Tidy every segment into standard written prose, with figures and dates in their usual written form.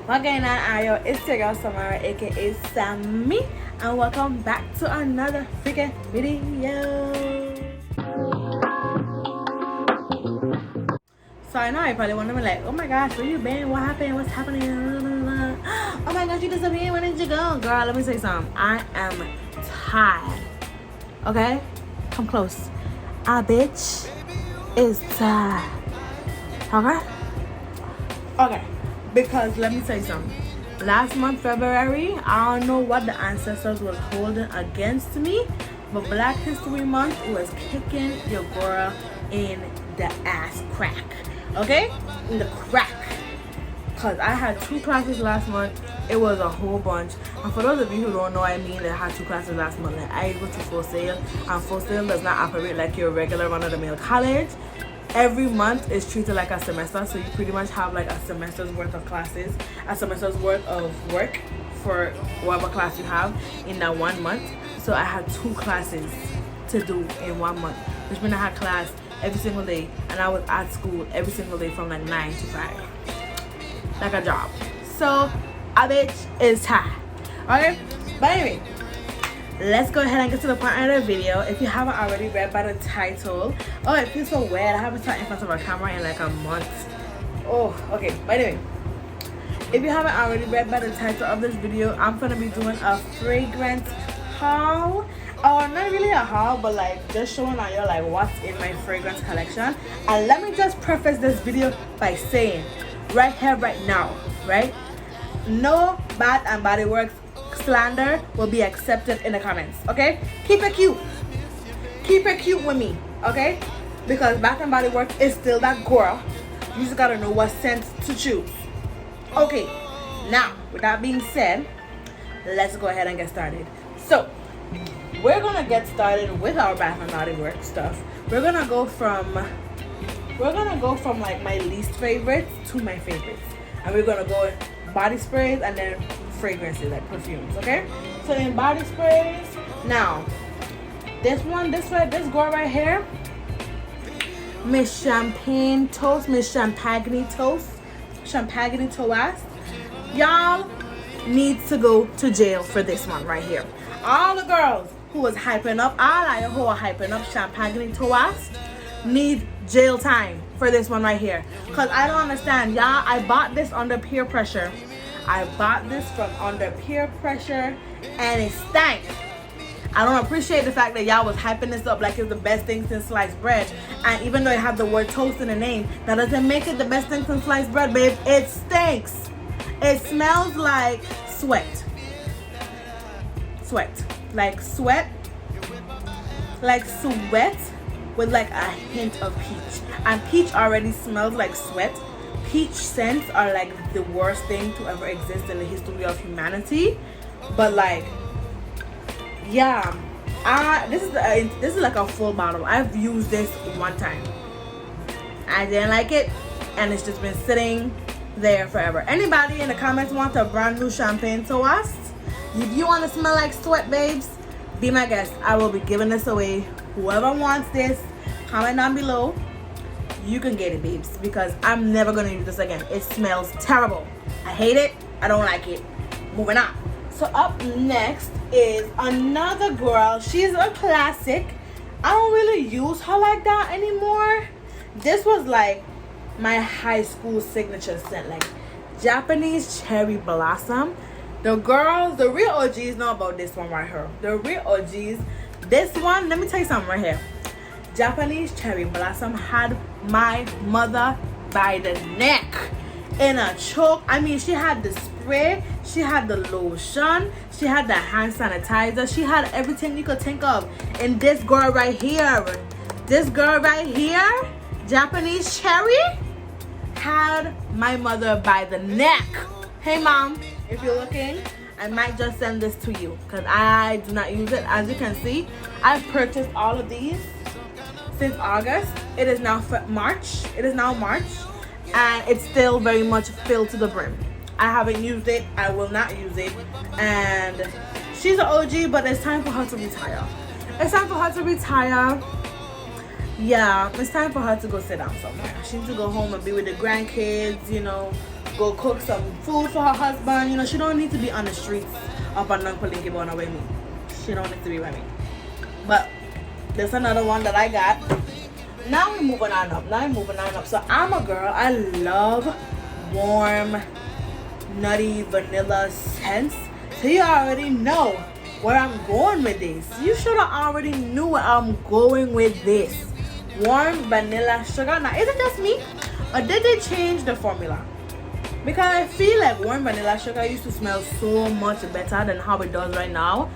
What going on, Ayo? It's your girl Samara, aka Sammy, and welcome back to another freaking video. So I know I probably want to be like, oh my gosh, where you been? What happened? What's happening? Oh my gosh, you disappeared. Where did you go? Girl, let me say something. I am tired. Okay? Come close. Our bitch is tired. Okay? Okay. Because let me tell you something. Last month, February, I don't know what the ancestors was holding against me, but Black History Month was kicking your girl in the ass crack. Okay? In the crack. Because I had 2 classes last month. It was a whole bunch. And for those of you who don't know, I mean that I had 2 classes last month. Like, I go to Full Sail, and Full Sail does not operate like your regular run-of-the-mill college. Every month is treated like a semester, so you pretty much have like a semester's worth of classes, a semester's worth of work for whatever class you have in that 1 month. So I had 2 classes to do in 1 month, which means I had class every single day, and I was at school every single day from like 9 to 5, like a job. So a bitch is tired. Okay, but anyway, let's go ahead and get to the point of the video. If you haven't already read by the title, oh, it feels so weird. I haven't sat in front of a camera in like a month. Oh, okay. But anyway, if you haven't already read by the title of this video, I'm gonna be doing a fragrance haul. Or not really a haul, but like just showing on you like what's in my fragrance collection. And let me just preface this video by saying, right here, right now, right? No Bath and Body Works slander will be accepted in the comments. Okay, keep it cute with me, okay? Because Bath and Body Works is still that girl. You just gotta know what scent to choose. Okay, now with that being said, let's go ahead and get started. So we're gonna get started with our Bath and Body Works stuff. We're gonna go from like my least favorites to my favorites, and we're gonna go body sprays and then fragrances like perfumes. Okay, so in body sprays, now this girl right here, Miss Champagne Toast, Miss Champagne Toast, y'all need to go to jail for this one right here. All the girls who was hyping up, all of you who are hyping up Champagne Toast need jail time for this one right here. Cause I don't understand, y'all. I bought this under peer pressure. I bought this from under peer pressure, and it stank. I don't appreciate the fact that y'all was hyping this up like it's the best thing since sliced bread. And even though it had the word toast in the name, that doesn't make it the best thing since sliced bread, babe. It stinks. It smells like sweat. Like sweat with like a hint of peach. And peach already smells like sweat. Peach scents are like the worst thing to ever exist in the history of humanity. But like, yeah, this is like a full bottle. I've used this 1 time. I didn't like it, and it's just been sitting there forever. Anybody in the comments want a brand new Champagne Toast? If you want to smell like sweat, babes, be my guest. I will be giving this away. Whoever wants this, comment down below. You can get it, babes, because I'm never gonna use this again. It smells terrible. I hate it. I don't like it. Moving on. So up next is another girl. She's a classic. I don't really use her like that anymore. This was like my high school signature scent, like Japanese Cherry Blossom. The girls, the real OGs know about this one right here. The real OGs. This one, let me tell you something right here. Japanese Cherry Blossom had my mother by the neck in a choke. I mean, she had the spray, she had the lotion, she had the hand sanitizer, she had everything you could think of. And this girl right here, Japanese Cherry, had my mother by the neck. Hey mom, if you're looking, I might just send this to you because I do not use it. As you can see, I've purchased all of these since August. It is now March. And it's still very much filled to the brim. I haven't used it. I will not use it. And she's an OG, but it's time for her to retire. yeah, it's time for her to go sit down somewhere. She needs to go home and be with the grandkids, you know, go cook some food for her husband. You know, she don't need to be on the streets up and down Palinki Bona with me. She don't need to be with me. But there's another one that I got. Now we're moving on up. So I'm a girl. I love warm, nutty vanilla scents. So you already know where I'm going with this. You should have already knew where I'm going with this. Warm vanilla sugar. Now, is it just me, or did they change the formula? Because I feel like warm vanilla sugar used to smell so much better than how it does right now.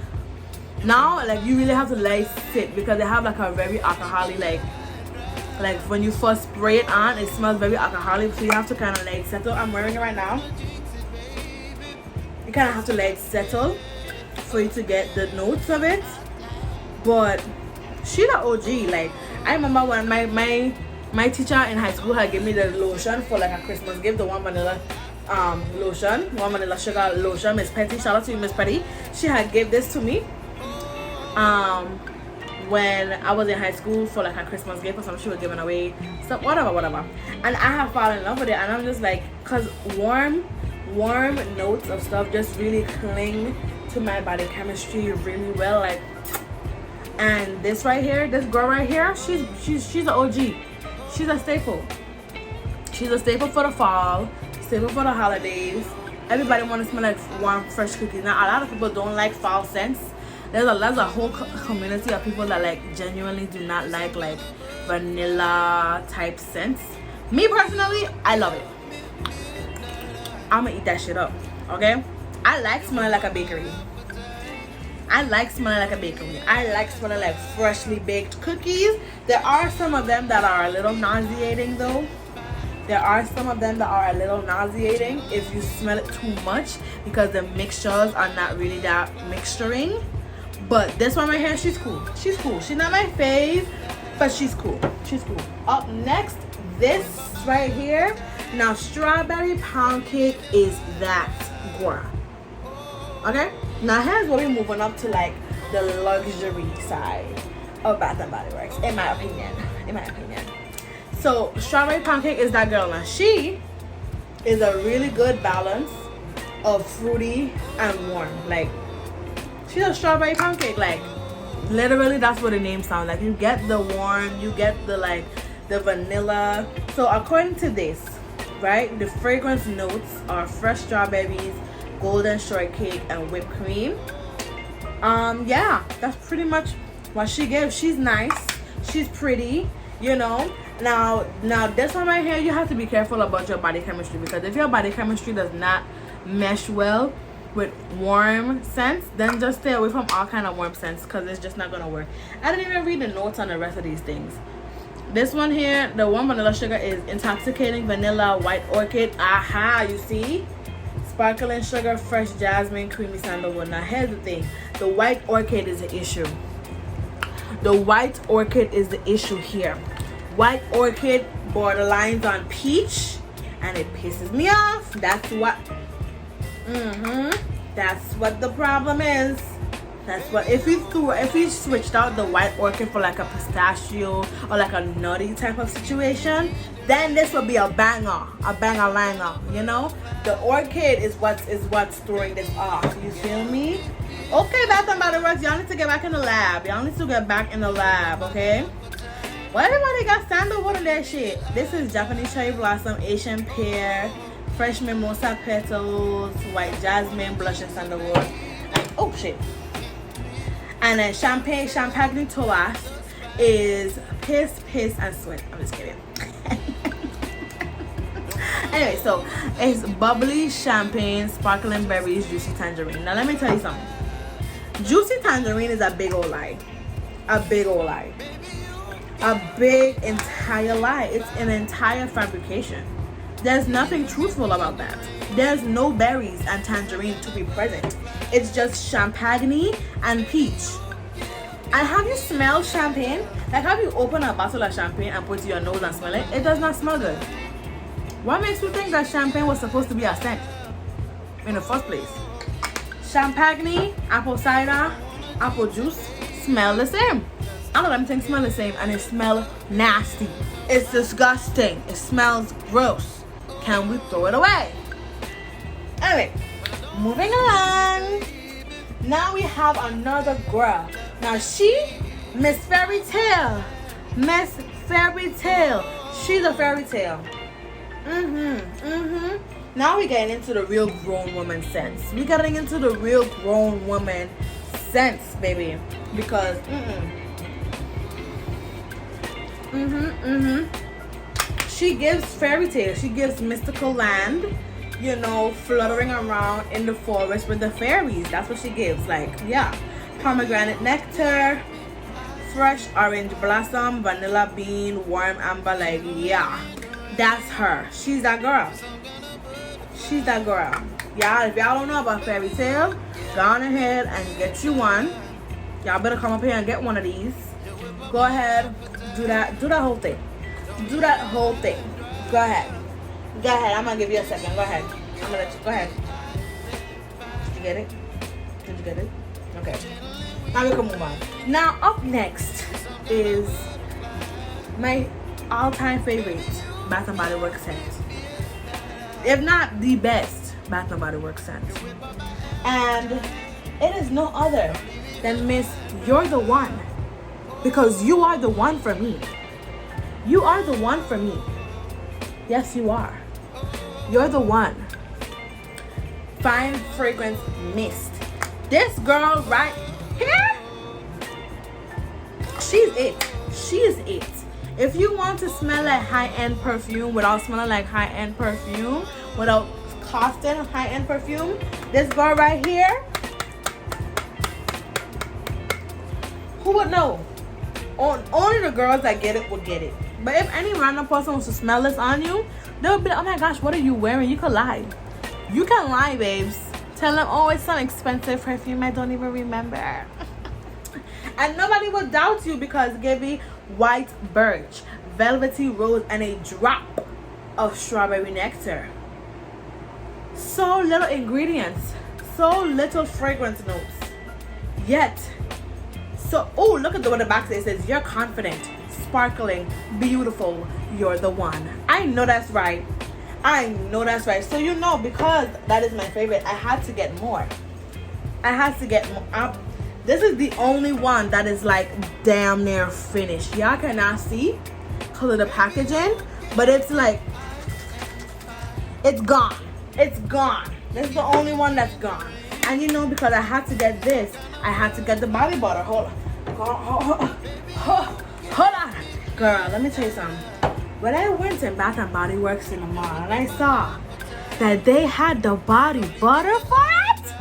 Now, like, you really have to let it sit because they have like a very alcoholic, like when you first spray it on, it smells very alcoholic. So you have to kind of let it settle. I'm wearing it right now. You kind of have to let it settle for you to get the notes of it. But she the OG. Like, I remember when my teacher in high school had given me the lotion for like a Christmas gift, the one vanilla lotion, one vanilla sugar lotion. Miss Petty, shout out to you, Miss Petty. She had gave this to me when I was in high school for like a Christmas gift or something. She was giving away stuff, whatever. And I have fallen in love with it, and I'm just like, cause warm notes of stuff just really cling to my body chemistry really well. Like, and this right here, this girl right here, she's an OG. She's a staple. She's a staple for the fall, staple for the holidays. Everybody want to smell like warm, fresh cookies. Now, a lot of people don't like fall scents. There's a whole community of people that like genuinely do not like vanilla type scents. Me personally, I love it. I'ma eat that shit up, okay? I like smelling like a bakery. I like smelling like freshly baked cookies. There are some of them that are a little nauseating though. If you smell it too much because the mixtures are not really that mixturing. But this one right here, she's cool. She's not my fave, but she's cool. Up next, this right here. Now, strawberry pound cake is that girl. Okay? Now, here's where we're moving up to like the luxury side of Bath and Body Works, in my opinion. So, strawberry pound cake is that girl. Now, she is a really good balance of fruity and warm. Like, she's a strawberry pound cake. Like, literally, that's what the name sounds like. You get the warm, you get the like the vanilla. So, according to this, right, the fragrance notes are fresh strawberries, golden shortcake, and whipped cream. Yeah, that's pretty much what she gives. She's nice, she's pretty, you know. Now this one right here, you have to be careful about your body chemistry, because if your body chemistry does not mesh well with warm scents, then just stay away from all kind of warm scents, because it's just not gonna work. I didn't even read the notes on the rest of these things. This one here, the warm vanilla sugar is intoxicating vanilla, white orchid. Aha, you see? Sparkling sugar, fresh jasmine, creamy sandalwood. Now here's the thing. The white orchid is the issue. Here. White orchid borderlines on peach, and it pisses me off. That's what the problem is. That's what, if we switched out the white orchid for like a pistachio or like a nutty type of situation, then this would be a banger langer, you know? The orchid is what's throwing this off. You feel me? Okay, Bath and Body Works, y'all need to get back in the lab. Okay? Why everybody got sandalwood in that shit? This is Japanese cherry blossom, Asian pear, fresh mimosa petals, white jasmine, blush, and sandalwood. Oh shit. And then champagne toast is piss, and sweat. I'm just kidding. Anyway, so it's bubbly champagne, sparkling berries, juicy tangerine. Now let me tell you something. Juicy tangerine is a big old lie. A big entire lie. It's an entire fabrication. There's nothing truthful about that. There's no berries and tangerine to be present. It's just champagne and peach. And have you smelled champagne? Like, have you opened a bottle of champagne and put it to your nose and smell it? It does not smell good. What makes you think that champagne was supposed to be a scent in the first place? Champagne, apple cider, apple juice smell the same. All of them things smell the same and it smells nasty. It's disgusting. It smells gross. Can we throw it away? Anyway, moving along. Now we have another girl. Now she, Miss Fairy Tale. Miss Fairy Tale. She's a fairy tale. Now we're getting into the real grown woman sense. We're getting into the real grown woman sense, baby. Because, she gives fairy tale. She gives mystical land, you know, fluttering around in the forest with the fairies. That's what she gives. Like, yeah. Pomegranate nectar, fresh orange blossom, vanilla bean, warm amber. Like, yeah. That's her. She's that girl. She's that girl. Y'all, if y'all don't know about fairy tale, go on ahead and get you one. Y'all better come up here and get one of these. Go ahead. Do that whole thing. Do that whole thing. Go ahead. Go ahead. I'm going to give you a second. Go ahead. I'm going to let you. Go ahead. Did you get it? Did you get it? Okay. Now we can move on. Now, up next is my all-time favorite Bath & Body Works scent. If not the best Bath & Body Works scent. And it is no other than Miss You're the One. Because you are the one for me. You are the one for me. Yes, you are. You're the one. Fine Fragrance Mist. This girl right here, she's it. She's it. If you want to smell like high-end perfume without smelling like high-end perfume, without costing high-end perfume, this girl right here, who would know? Only the girls that get it will get it. But if any random person wants to smell this on you, they'll be like, oh my gosh, what are you wearing? You could lie. You can lie, babes. Tell them, oh, it's some expensive perfume I don't even remember. And nobody will doubt you because it gave me white birch, velvety rose, and a drop of strawberry nectar. So little ingredients, so little fragrance notes. Yet, so, oh, look at what the back says. It says, you're confident, sparkling, beautiful, you're the one. I know that's right. I know that's right. So, you know, because that is my favorite, I had to get more. I had to get more. This is the only one that is like damn near finished. Y'all cannot see because of the packaging, but it's like, it's gone. It's gone. This is the only one that's gone. And you know, because I had to get this, I had to get the body butter. Hold on. Girl, let me tell you something. When I went to Bath & Body Works in the mall and I saw that they had the body butter for it,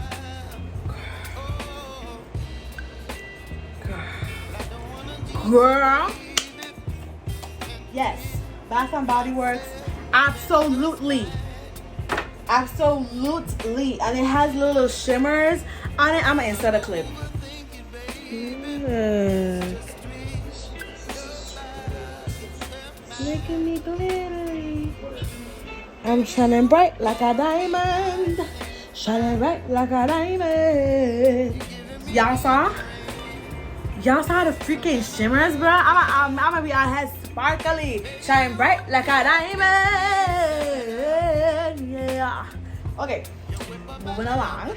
girl, yes, Bath & Body Works, absolutely, and it has little shimmers on it. I'm gonna insert a clip. Making me glittery. I'm shining bright like a diamond, shining bright like a diamond. Y'all saw the freaking shimmers, bro? I'm gonna be out here sparkly, shine bright like a diamond. Yeah. Okay, moving along.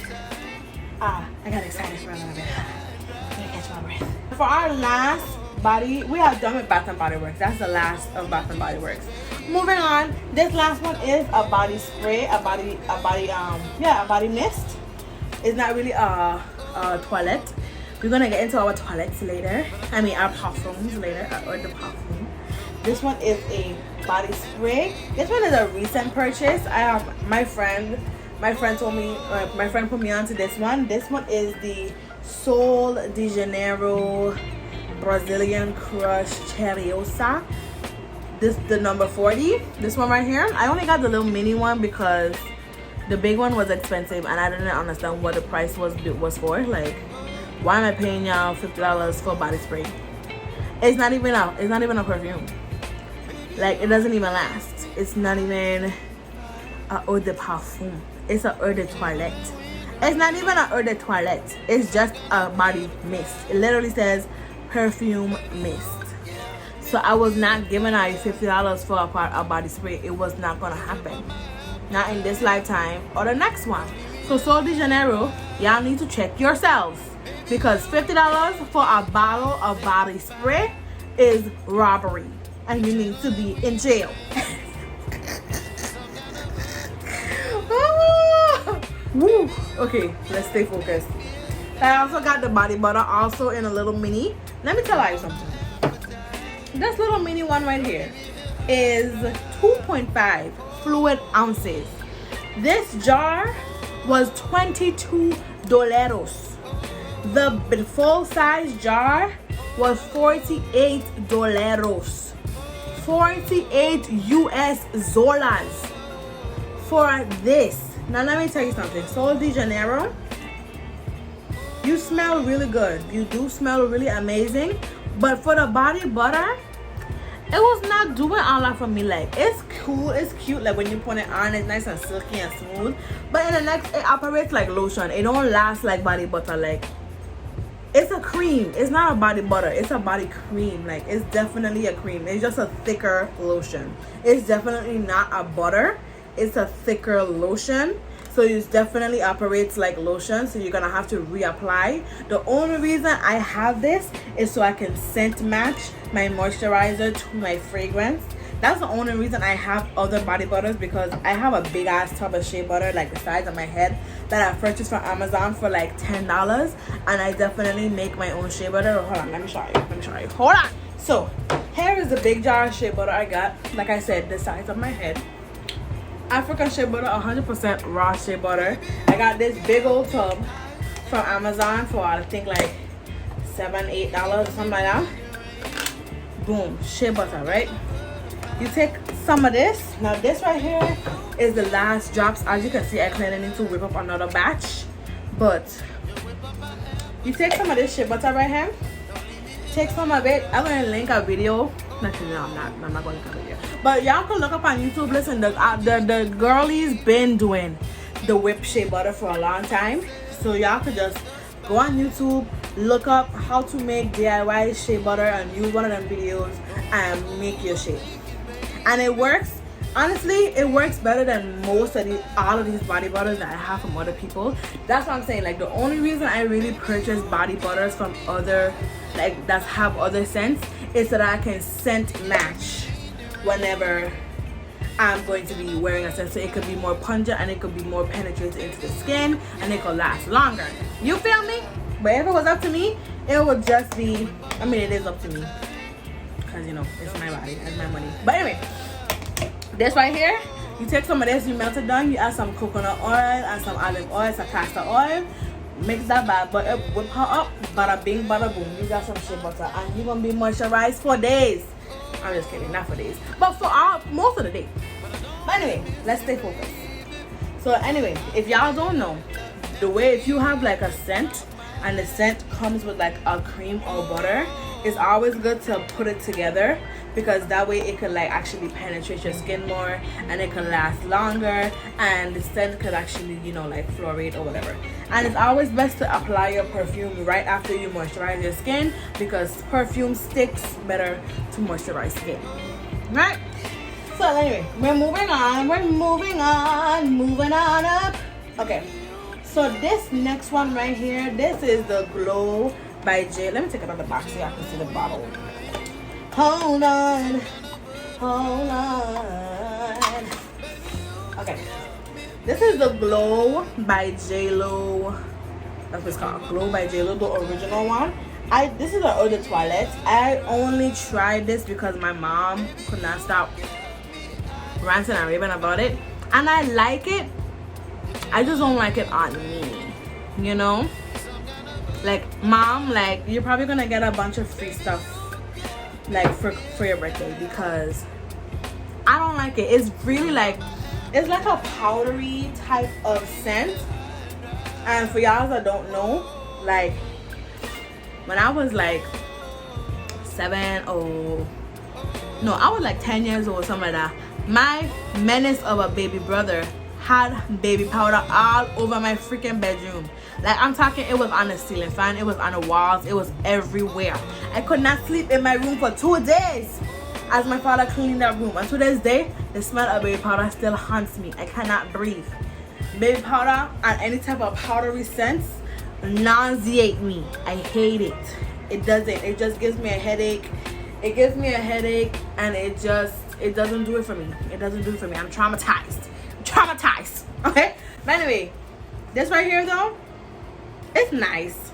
I got excited for a little bit. I'm gonna catch my breath. For our last body, we have done with Bath & Body Works. That's the last of Bath & Body Works. Moving on, this last one is a body spray, a body mist. It's not really a toilet. We're gonna get into our toilets later. I mean, our perfumes later, or the perfume. This one is a body spray. This one is a recent purchase. My friend told me, my friend put me onto this one. This one is the Sol de Janeiro Brazilian Crush Cheriosa. This the number 40. This one right here. I only got the little mini one because the big one was expensive and I didn't understand what the price was for. Like, why am I paying y'all $50 for body spray? It's not even a perfume. Like, it doesn't even last. It's not even a eau de parfum. It's a eau de toilette. It's not even an eau de toilette. It's just a body mist. It literally says perfume mist. So I was not giving out $50 for a body spray. It was not gonna happen. Not in this lifetime or the next one. So Sol de Janeiro, y'all need to check yourselves, because $50 for a bottle of body spray is robbery, and you need to be in jail. Woo. Okay, let's stay focused. I also got the body butter also in a little mini. Let me tell you something. This little mini one right here is 2.5 fluid ounces. This jar was $22. The full size jar was $48. 48 US dollars for this. Now let me tell you something. Sol de Janeiro, you smell really good. You do smell really amazing. But for the body butter, it was not doing all that for me. Like, it's cool, it's cute. Like, when you put it on, it's nice and silky and smooth. But in the next, it operates like lotion. It don't last like body butter. Like, it's a cream. It's not a body butter. It's a body cream. Like, it's definitely a cream. It's just a thicker lotion. It's definitely not a butter. It's a thicker lotion. So it definitely operates like lotion, so you're gonna have to reapply. The only reason I have this is so I can scent match my moisturizer to my fragrance. That's the only reason I have other body butters, because I have a big ass tub of shea butter like the size of my head that I purchased from Amazon for like $10, and I definitely make my own shea butter. Hold on, let me show you. Hold on. So here is the big jar of shea butter I got. Like I said, the size of my head. African shea butter, 100% raw shea butter. I got this big old tub from Amazon for I think like $7-8 or something like that. Boom, shea butter, right? You take some of this. Now this right here is the last drops. As you can see, I kind of need to whip up another batch, but you take some of this shea butter right here. Take some of it. I'm gonna link a video. Actually, no, I'm not going to link a video. But y'all can look up on YouTube. Listen, the girlies been doing the whipped shea butter for a long time. So y'all could just go on YouTube, look up how to make DIY shea butter, and use one of them videos and make your shea. And it works. Honestly, it works better than all of these body butters that I have from other people. That's what I'm saying. Like, the only reason I really purchase body butters from other, like, that have other scents, is so that I can scent match whenever I'm going to be wearing a scent. So it could be more pungent and it could be more penetrated into the skin, and it could last longer. You feel me? But if it was up to me, it would just be, I mean, it is up to me, because, you know, it's my body and my money. But anyway, this right here, you take some of this, you melt it down, you add some coconut oil and some olive oil, some castor oil, mix that bad butter, whip her up, bada bing, bada boom. You got some shea butter, and you're gonna be moisturized for days. I'm just kidding, not for days, but for most of the day. But anyway, let's stay focused. So anyway, if y'all don't know, the way, if you have like a scent and the scent comes with like a cream or butter, it's always good to put it together, because that way it could like actually penetrate your skin more, and it can last longer, and the scent could actually, you know, like fluorate or whatever. And it's always best to apply your perfume right after you moisturize your skin, because perfume sticks better to moisturize skin, right? So anyway, we're moving on up. Okay, so this next one right here, this is the Glow by J. Let me take another box so y'all can see the bottle. Hold on. Okay, this is the Glow by J.Lo. That's what it's called, Glow by J.Lo, the original one. This is the Eau de Toilette. I only tried this because my mom could not stop ranting and raving about it, and I like it. I just don't like it on me, you know. Like, mom, like, you're probably gonna get a bunch of free stuff like for your birthday, because I don't like it. It's really like, it's like a powdery type of scent. And for y'all that don't know, like, when I was like 10 years old, something like that, my menace of a baby brother had baby powder all over my freaking bedroom. Like, I'm talking, it was on the ceiling fan, it was on the walls, it was everywhere. I could not sleep in my room for 2 days as my father cleaned that room. And to this day, the smell of baby powder still haunts me. I cannot breathe. Baby powder and any type of powdery scents nauseate me. I hate it. It doesn't. It just gives me a headache. It gives me a headache, and it doesn't do it for me. It doesn't do it for me. I'm traumatized. Okay? But anyway, this right here though, it's nice.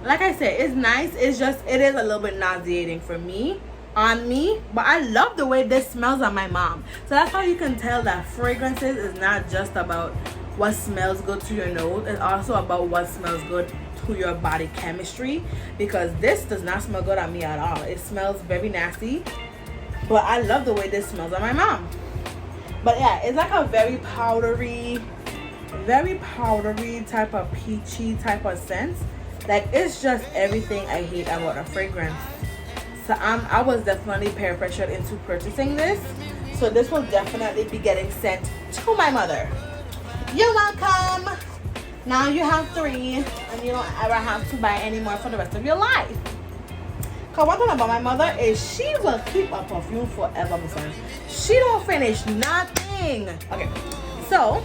Like I said, it's nice. It is a little bit nauseating for me, on me, but I love the way this smells on my mom. So that's how you can tell that fragrances is not just about what smells good to your nose. It's also about what smells good to your body chemistry, because this does not smell good on me at all. It smells very nasty, but I love the way this smells on my mom. But yeah, it's like a very powdery type of peachy type of scent. Like, it's just everything I hate about a fragrance. So I was definitely peer pressured into purchasing this. So this will definitely be getting sent to my mother. You're welcome. Now you have 3, and you don't ever have to buy any more for the rest of your life. Cause one thing about my mother is she will keep a perfume forever, my son. She don't finish nothing. Okay, so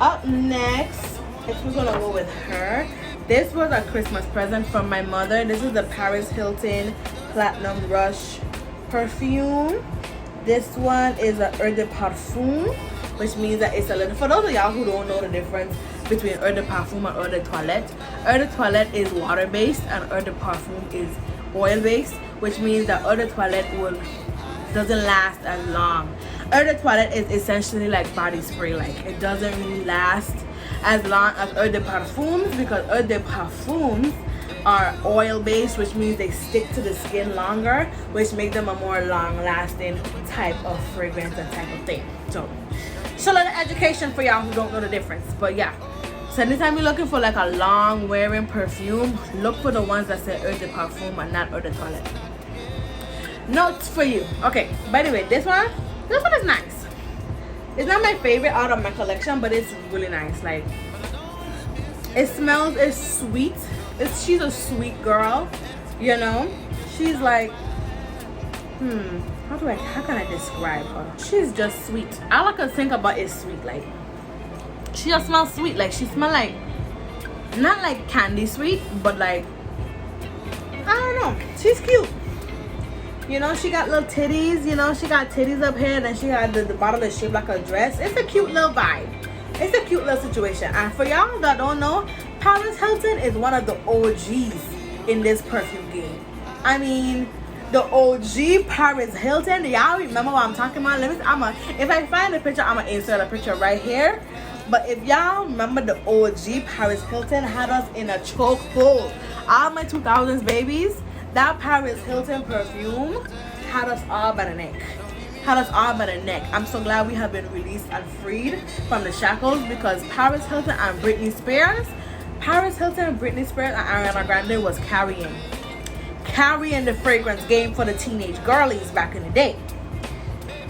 up next, we're gonna go with her. This was a Christmas present from my mother. This is the Paris Hilton Platinum Rush perfume. This one is a Eau de Parfum, which means that it's a little, for those of y'all who don't know the difference between Eau de Parfum and Eau de Toilette. Eau de Toilette is water based and Eau de Parfum is oil based, which means that Eau de Toilette doesn't last as long. Eau de Toilette is essentially like body spray. Like, it doesn't really last as long as Eau de Parfums, because Eau de Parfums are oil based, which means they stick to the skin longer, which make them a more long lasting type of fragrance and type of thing. So a little education for y'all who don't know the difference. But yeah, so anytime you're looking for like a long wearing perfume, look for the ones that say Eau de Parfum and not Eau de Toilette. Notes for you. Okay, by the way, this one is nice. It's not my favorite out of my collection, but it's really nice. Like, it smells, it's sweet. She's a sweet girl, you know. She's like, how can I describe her? She's just sweet. All I can think about is sweet. Like, she just smells sweet. Like, she smells like, not like candy sweet, but like, I don't know. She's cute. You know, she got little titties. You know, she got titties up here, and then she got the bottle is shaped like a dress. It's a cute little vibe. It's a cute little situation. And for y'all that don't know, Paris Hilton is one of the OGs in this perfume game. I mean, the OG Paris Hilton. Y'all remember what I'm talking about? If I find a picture, I'm gonna insert a picture right here. But if y'all remember, the OG Paris Hilton had us in a chokehold. All my 2000s babies, that Paris Hilton perfume had us all by the neck. I'm so glad we have been released and freed from the shackles, because Paris Hilton and Britney Spears and Ariana Grande was carrying the fragrance game for the teenage girlies back in the day.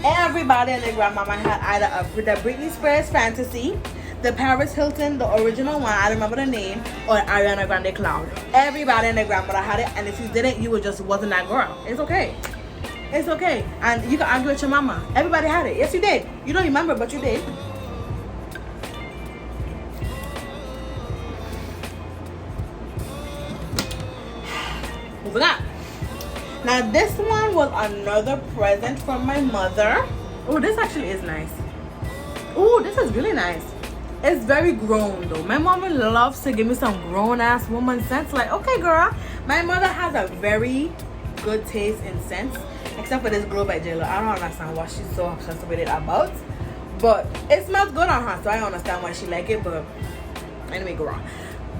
Everybody and their grandmama had either the Britney Spears Fantasy, the Paris Hilton, the original one, I don't remember the name, or Ariana Grande Cloud. Everybody and their grandmother had it, and if you didn't, you just wasn't that girl. It's okay. And you can argue with your mama. Everybody had it. Yes, you did. You don't remember, but you did. Moving on. Now, this one was another present from my mother. Oh, this actually is nice. Oh, this is really nice. It's very grown though. My mama loves to give me some grown ass woman scents. Like, okay girl, my mother has a very good taste in scents, except for this Glow by JLo. I don't understand what she's so obsessed with it about, but it smells good on her, so I understand why she like it. But anyway, girl,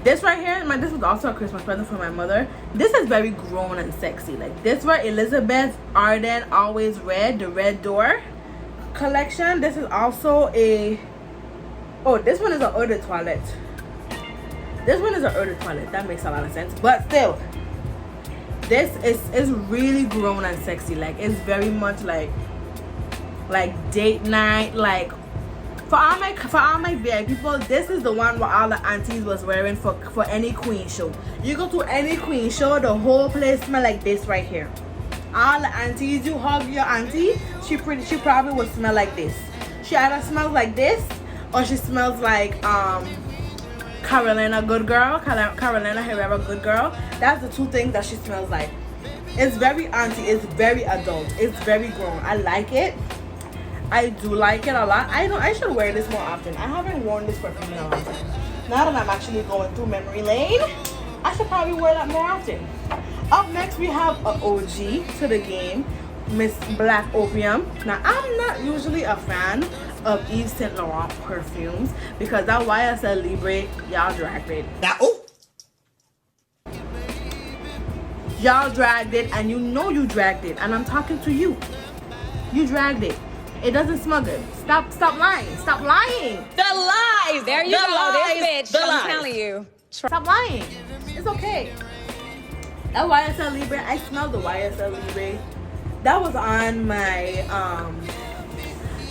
this right here, this was also a Christmas present for my mother. This is very grown and sexy. Like, this was Elizabeth Arden Always Red, the Red Door collection. This is also a, oh, this one is an Eau de Toilette. That makes a lot of sense. But still, this is really grown and sexy. Like, it's very much like like date night, like for all my VIP people, this is the one where all the aunties was wearing for any queen show. You go to any queen show, the whole place smell like this right here. All the aunties, you hug your auntie, she probably would smell like this. She either smells like this or she smells like Carolina Good Girl, Carolina Herrera Good Girl. That's the two things that she smells like. It's very auntie, it's very adult, it's very grown. I like it. I do like it a lot. I should wear this more often. I haven't worn this perfume in a long time. Now that I'm actually going through memory lane, I should probably wear that more often. Up next, we have an OG to the game, Miss Black Opium. Now, I'm not usually a fan of Yves Saint Laurent perfumes because that YSL Libre, y'all dragged it. Now, y'all dragged it, and you know you dragged it, and I'm talking to you. You dragged it. It doesn't smell good. Stop lying. Stop lying. The lies. There you go. This bitch. I'm telling you. Stop lying. It's okay. That YSL Libre, I smelled the YSL Libre. That was on my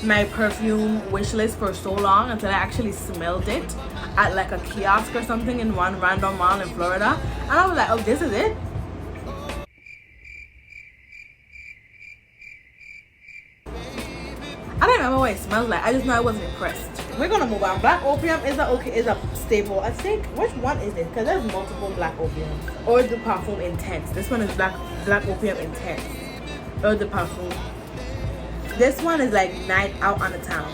my perfume wish list for so long until I actually smelled it at like a kiosk or something in one random mall in Florida. And I was like, oh, this is it? I don't remember what it smells like. I just know I wasn't impressed. We're gonna move on. Black Opium is a staple. I think, which one is it? Because there's multiple Black Opiums. Eau de Parfum Intense. This one is Black Opium Intense. Eau de Parfum. This one is like night out on the town.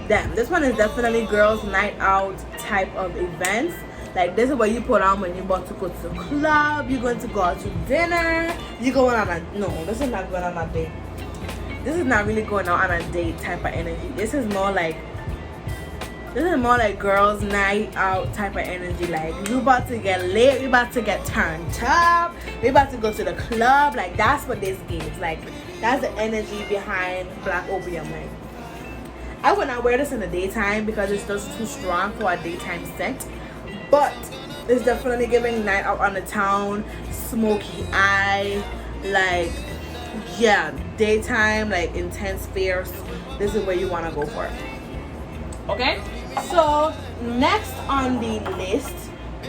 Damn, this one is definitely girls' night out type of events. Like, this is what you put on when you're about to go to the club, you're going to go out to dinner, you're going on a, no, this is not going on a date. This is not really going out on a date type of energy. This is more like girls' night out type of energy. Like, you about to get lit, you about to get turned up, we about to go to the club. Like, that's what this gives. Like, that's the energy behind Black Opium. Like, I would not wear this in the daytime because it's just too strong for a daytime scent. But it's definitely giving night out on the town, smoky eye, like, yeah, daytime, like intense fierce. This is where you want to go for it. Okay, so next on the list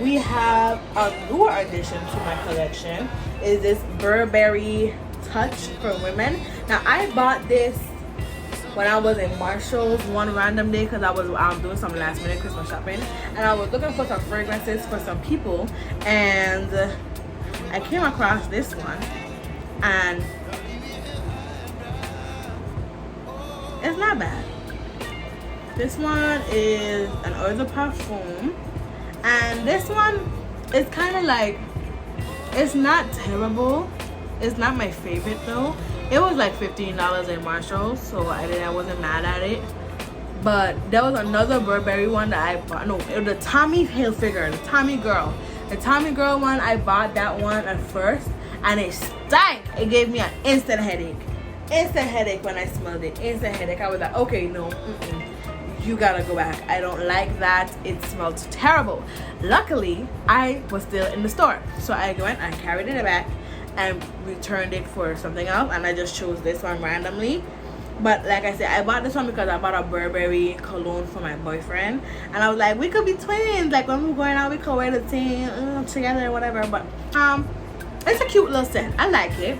we have a newer addition to my collection. Is this Burberry Touch for women. Now, I bought this when I was in Marshall's one random day because I was doing some last minute Christmas shopping, and I was looking for some fragrances for some people, and I came across this one, and it's not bad. This one is an Eau de Parfum, and this one is kind of like, it's not terrible. It's not my favorite though. It was like $15 in Marshall's, so I wasn't mad at it. But there was another Burberry one that I bought. No, it was the Tommy Hilfiger, the Tommy Girl. The Tommy Girl one, I bought that one at first, and it stank. It gave me an instant headache. Instant headache when I smelled it. Instant headache. I was like, okay, no, you gotta go back. I don't like that. It smelled terrible. Luckily, I was still in the store, so I went and carried it back and returned it for something else, and I just chose this one randomly. But like I said, I bought this one because I bought a Burberry cologne for my boyfriend, and I was like, we could be twins. Like, when we're going out, we could wear the thing together or whatever. But it's a cute little scent. I like it.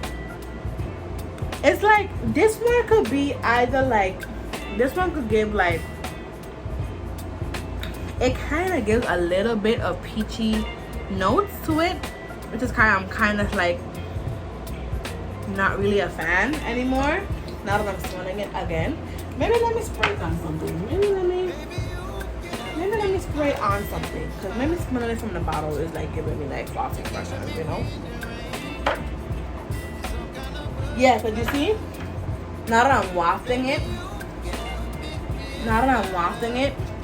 It's like, this one could be either like, this one could give like, it kind of gives a little bit of peachy notes to it, which is I'm kind of like not really a fan anymore now that I'm smelling it again. Maybe let me spray it on something. Maybe let me spray it on something, because maybe smelling it from the bottle is like giving me like false impressions, you know? Yeah, because you see, now that I'm wafting it,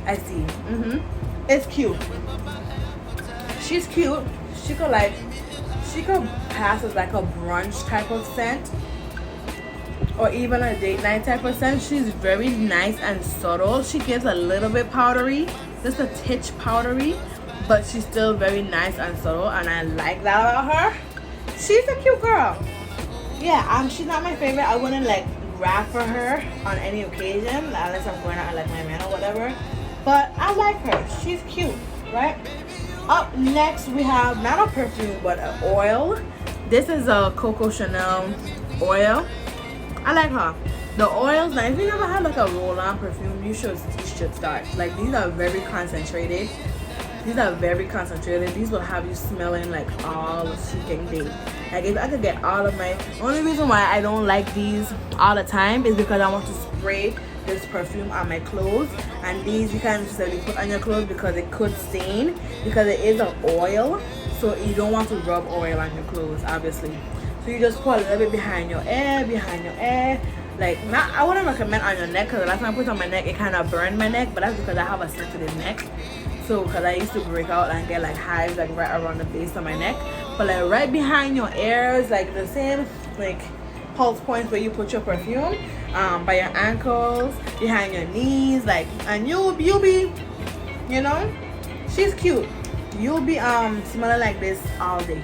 I see. It's cute. She's cute. She could pass as like a brunch type of scent, or even a date night type of scent. She's very nice and subtle. She gets a little bit powdery, just a titch powdery, but she's still very nice and subtle, and I like that about her. She's a cute girl. Yeah, she's not my favorite. I wouldn't like grab for her on any occasion, unless I'm going out and like my man or whatever. But I like her. She's cute, right? Up next, we have not a perfume, but an oil. This is a Coco Chanel oil. I like her. The oils, now if you never had like a roll-on perfume, you should start. Like, these are very concentrated. These are very concentrated. These will have you smelling like all freaking day. Like, if I could get all of my... Only reason why I don't like these all the time is because I want to spray this perfume on my clothes. And these you can't necessarily put on your clothes because it could stain. Because it is an oil. So you don't want to rub oil on your clothes, obviously. So you just put a little bit behind your ear. Like, not, I wouldn't recommend on your neck, because the last time I put it on my neck, it kind of burned my neck. But that's because I have a sensitive neck. So, because I used to break out and get like hives like right around the base of my neck. But like right behind your ears, like the same like pulse points where you put your perfume, by your ankles, behind your knees, like, and you'll be, you know, she's cute. You'll be smelling like this all day.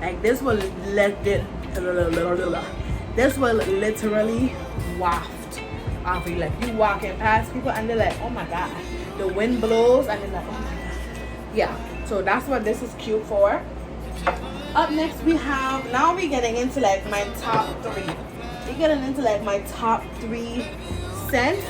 Like, this will this will literally waft off you. Like, you walking past people and they're like, oh my god. The wind blows and they're like, oh my god. Yeah, so that's what this is cute for. Up next we have, now we're getting into like my top 3. We're getting into like my top 3 scents.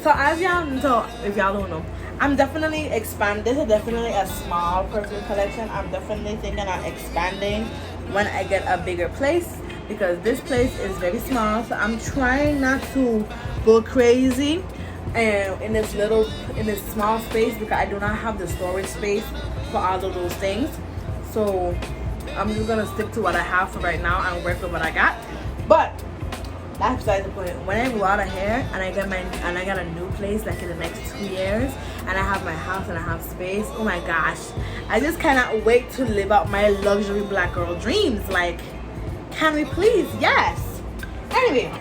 So as y'all know, if y'all don't know, I'm definitely expanding. This is definitely a small perfume collection. I'm definitely thinking of expanding when I get a bigger place, because this place is very small. So I'm trying not to go crazy and in this small space, because I do not have the storage space for all of those things. So I'm just gonna stick to what I have for right now and work with what I got. But that's besides the point. When I go out of here and I get a new place like in the next 2 years, and I have my house and I have space, oh my gosh, I just cannot wait to live out my luxury black girl dreams. Like, can we please? Yes. Anyway,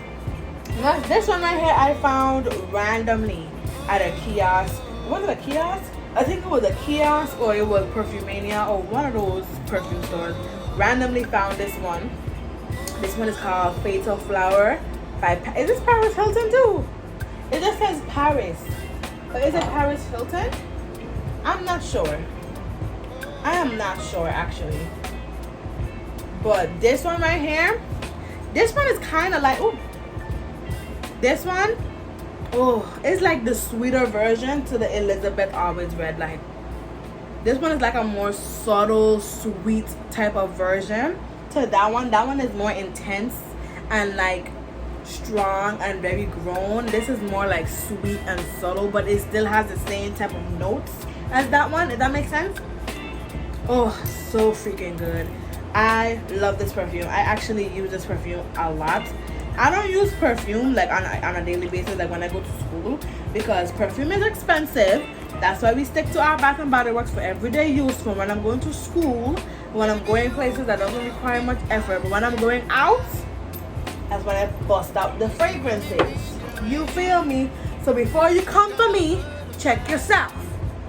this one right here I found randomly at a kiosk. Was it a kiosk? I think it was a kiosk or it was Perfumania or one of those perfume stores. Randomly found this one. This one is called Fatal Flower by is this Paris Hilton too? It just says Paris. But is it Paris Hilton? I'm not sure. I am not sure actually. But this one right here, this one is kind of like, ooh. This one, oh, it's like the sweeter version to the Elizabeth Always Red Light. This one is like a more subtle, sweet type of version to that one. That one is more intense and like strong and very grown. This is more like sweet and subtle, but it still has the same type of notes as that one, if that makes sense. Oh, so freaking good. I love this perfume. I actually use this perfume a lot. I don't use perfume like on a daily basis, like when I go to school, because perfume is expensive. That's why we stick to our Bath and Body Works for everyday use. For when I'm going to school, when I'm going places that doesn't require much effort, but when I'm going out, that's when I bust out the fragrances. You feel me? So before you come for me, check yourself.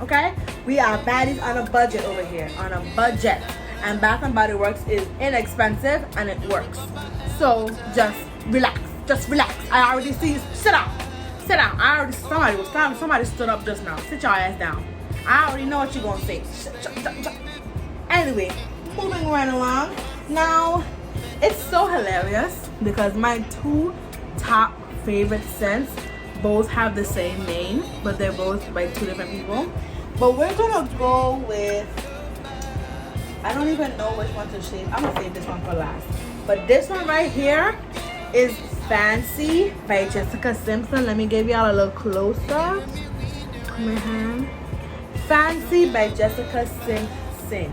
Okay? We are baddies on a budget over here, on a budget. And Bath and Body Works is inexpensive and it works. So just relax. Just relax. I already see you. Sit down. Sit down. Somebody stood up just now. Sit your ass down. I already know what you're gonna say. Anyway, moving right along. Now, it's so hilarious because my 2 top favorite scents both have the same name, but they're both by 2 different people. But we're gonna go with, I don't even know which one to save. I'm gonna save this one for last. But this one right here is Fancy by Jessica Simpson. Let me give y'all a little closer. My hand. Fancy by Jessica Simpson.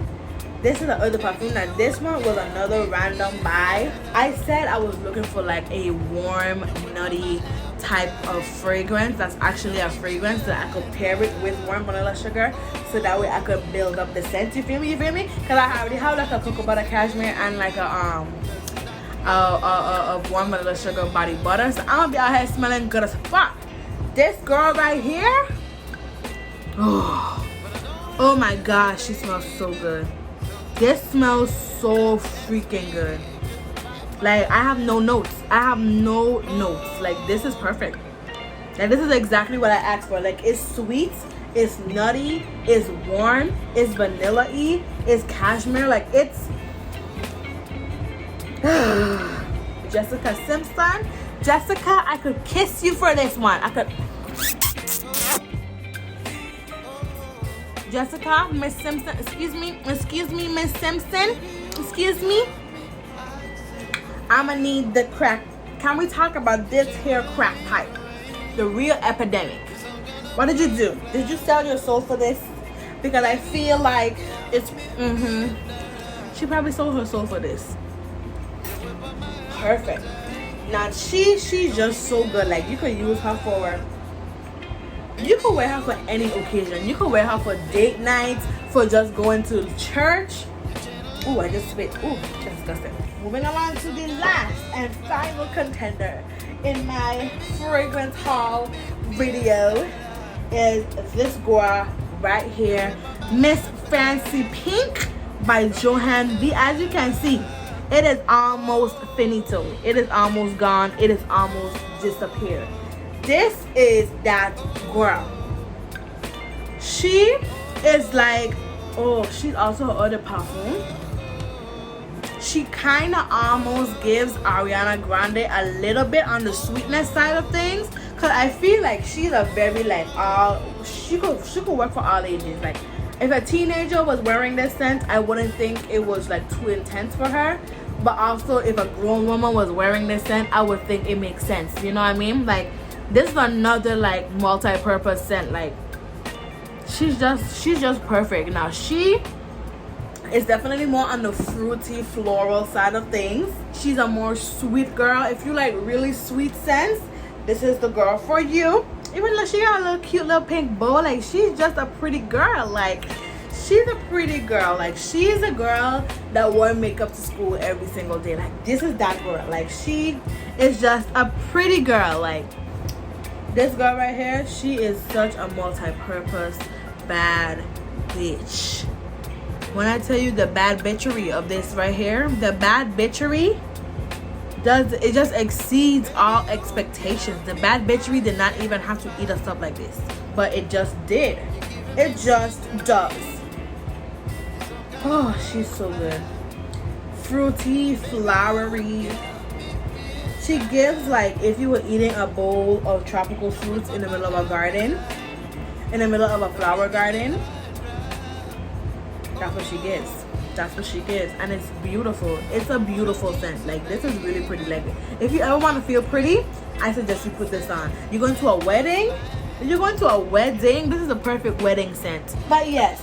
This is the other perfume. Now this one was another random buy. I said I was looking for like a warm, nutty type of fragrance that's actually a fragrance that I could pair it with warm vanilla sugar, so that way I could build up the scent. You feel me? Because I already have like a cocoa butter cashmere and like a warm vanilla sugar body butter, so I'm gonna be out here smelling good as fuck. This girl right here, oh my gosh, she smells so good. This smells so freaking good. Like, I have no notes. I have no notes. Like, this is perfect. Like, this is exactly what I asked for. Like, it's sweet, it's nutty, it's warm, it's vanilla-y, it's cashmere. Like, it's Jessica Simpson. Jessica, I could kiss you for this one. I could. Jessica, Miss Simpson, excuse me, Miss Simpson, excuse me. I'ma need the crack. Can we talk about this here crack pipe? The real epidemic. What did you do? Did you sell your soul for this? Because I feel like it's, she probably sold her soul for this. Perfect. Now she's just so good. Like, you could use her for, you could wear her for any occasion. You could wear her for date nights, for just going to church. Ooh, I just spit. Ooh, that's disgusting. Moving along to the last and final contender in my fragrance haul video is this girl right here, Miss Fancy Pink by Johann V. As you can see, it is almost finito. It is almost gone. It is almost disappeared. This is that girl. She is like, oh, she's also her other perfume. She kind of almost gives Ariana Grande a little bit on the sweetness side of things, cause I feel like she's a very like she could work for all ages. Like, if a teenager was wearing this scent, I wouldn't think it was like too intense for her. But also, if a grown woman was wearing this scent, I would think it makes sense. You know what I mean? Like, this is another like multi-purpose scent. Like, she's just perfect. Now she is definitely more on the fruity floral side of things. She's a more sweet girl. If you like really sweet scents, this is the girl for you. Even though she got a little cute little pink bow, like, she's just a pretty girl. Like, she's a pretty girl. Like, she's a girl that wore makeup to school every single day. Like, this is that girl. Like, she is just a pretty girl. Like, this girl right here, she is such a multi-purpose bad bitch. When I tell you the bad bitchery of this right here, the bad bitchery it just exceeds all expectations. The bad bitchery did not even have to eat a stuff like this, but it just did. It just does. Oh, she's so good. Fruity, flowery. She gives like if you were eating a bowl of tropical fruits in the middle of a garden, in the middle of a flower garden. That's what she gives. That's what she gives. And it's beautiful. It's a beautiful scent. Like, this is really pretty. Like, if you ever want to feel pretty, I suggest you put this on. You're going to a wedding? If you're going to a wedding, this is a perfect wedding scent. But yes,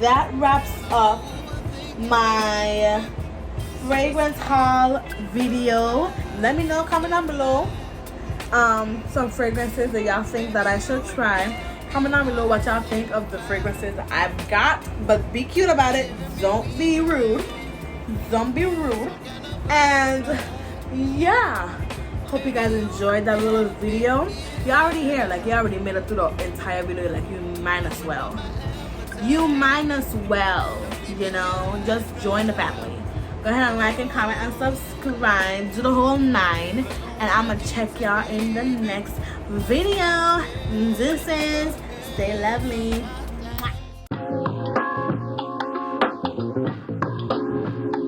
that wraps up my fragrance haul video. Let me know, comment down below some fragrances that y'all think that I should try. Comment down below what y'all think of the fragrances that I've got, but be cute about it. Don't be rude. Don't be rude. And yeah, hope you guys enjoyed that little video. You're already here. Like, you already made it through the entire video. Like, you might as well. You might as well, you know, just join the family. Go ahead and like and comment and subscribe. Do the whole 9. And I'm going to check y'all in the next video. Deuces. Stay lovely.